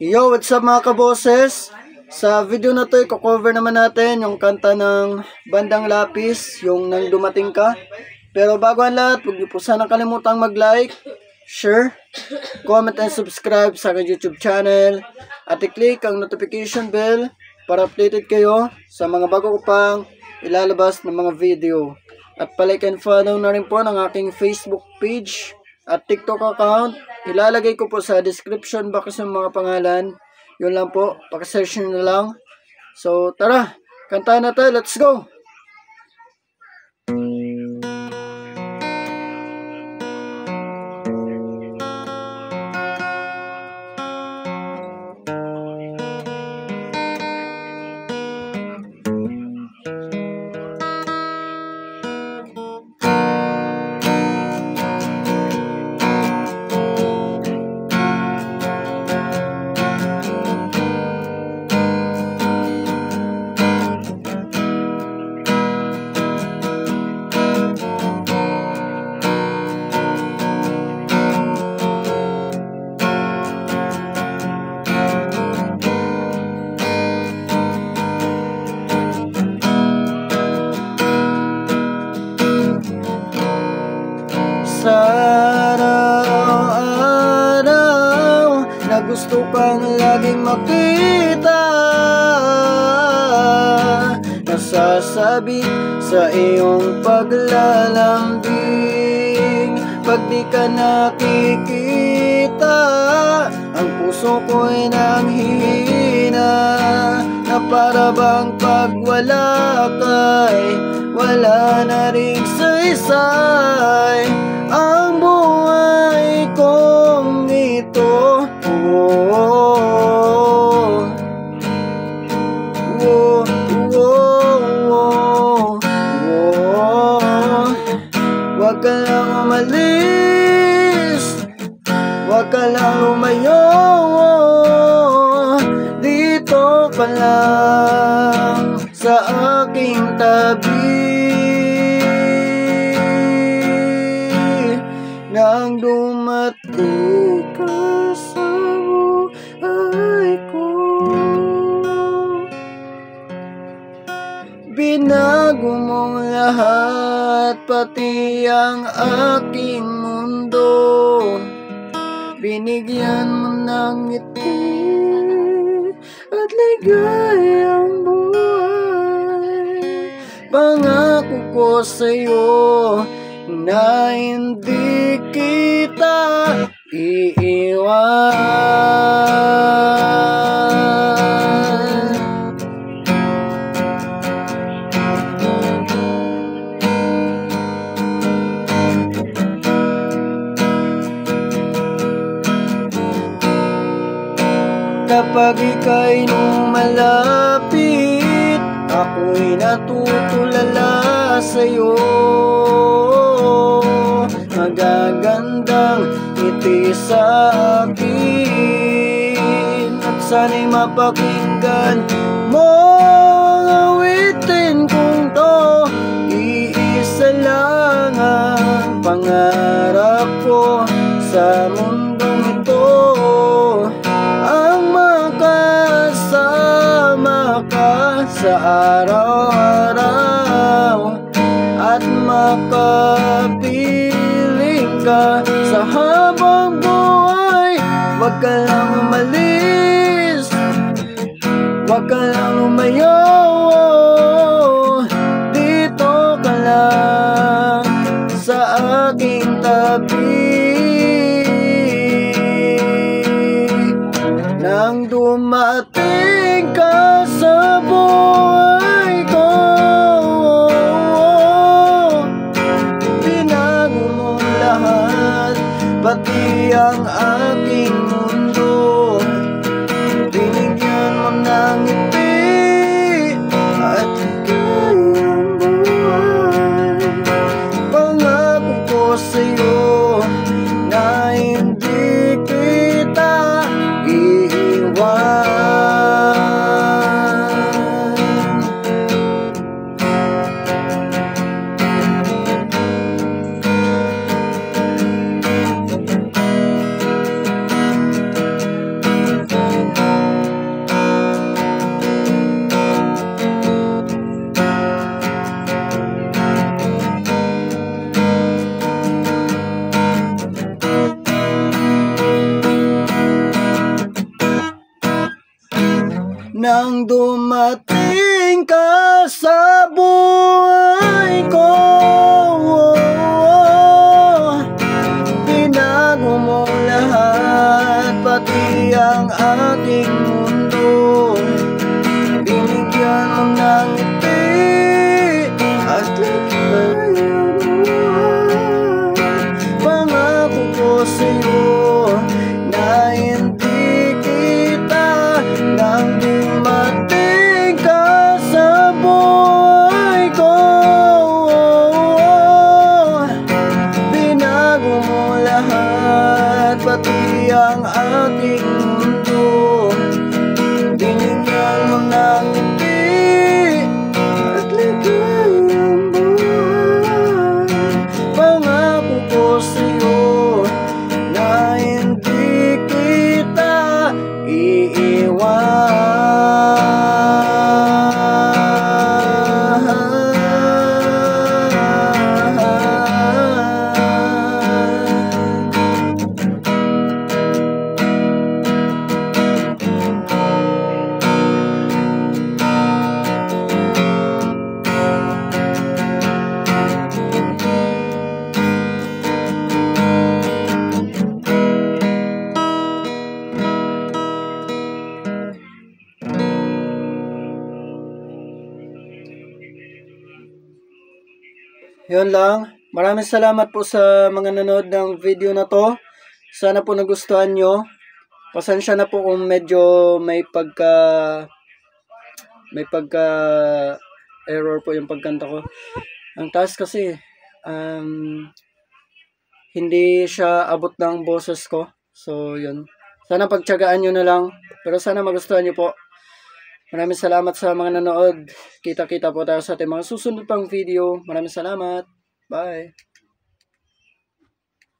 Yo, what's up mga kaboses? Sa video na to, i-cover naman natin yung kanta ng Bandang Lapis, yung Nang Dumating Ka. Pero bago ang lahat, huwag niyo po sanang kalimutang mag-like, share, comment, and subscribe sa aking YouTube channel. At i-click ang notification bell para updated kayo sa mga bago ko pang ilalabas ng mga video. At palike and follow na rin po ng aking Facebook page at TikTok account. Ilalagay ko po sa description box ng mga pangalan. Yun lang po, pakisearch nyo na lang. So tara, kantahan na tayo, let's go! Sa araw-araw na gusto kang laging makita, nasasabi sa iyong paglalambing. Pag di ka nakikita, ang puso ko'y nanghihina, na para bang pag wala ka'y wala na ring saysay ang buhay kong ito. Wag ka lang umalis, wag ka lang lumayo, dito ka lang sa aking tabi. Nang dumating ka sa buhay ko, binago mong lahat, pati ang aking mundo. Binigyan mo ng ngiti at ligayang buhay. Pangako ko sa'yo na hindi kita iiwan. Kapag ika'y lumalapit, ako'y natutulala sa'yo. Magagandang ngiti sa akin, at sana'y mapakinggan mo ang awitin kong to. Iisa lang ang pangarap ko sa mundong ito, ang makasama ka sa araw-araw at makapiling ka sa habang buhay. Wag ka lang umalis, wag ka lang lumayo, dito ka lang sa aking tabi. Nang dumating ka sa buhay ko, binago mo lahat, pati ang aking mundo. Binigyan mo ng ngiti at ligayang buhay. Pangako ko sa'yo na hindi kita iiwan. nang dumating ka sa buhay ko. Binago mo lahat, pati ang ating mundo. Binigyan mo ng ngiti at ligayang buhay. Pangako ko sa'yo na hindi kita nang dumating ka sa buhay ko. Binago mo lahat, pati ang ating mundo. Binigyan mo ng ngiti at ligayang buhay. Pangako ko sa'yo na hindi kita iiwan. Yun lang. Maraming salamat po sa mga nanood ng video na to. Sana po nagustuhan nyo. Pasensya na po kung medyo may pagka error po yung pagkanta ko. Ang taas kasi hindi siya abot ng boses ko. So yun. Sana pagtiyagaan nyo na lang. Pero sana magustuhan nyo po. Maraming salamat sa mga nanood. Kita-kita po tayo sa ating mga susunod pang video. Maraming salamat. Bye.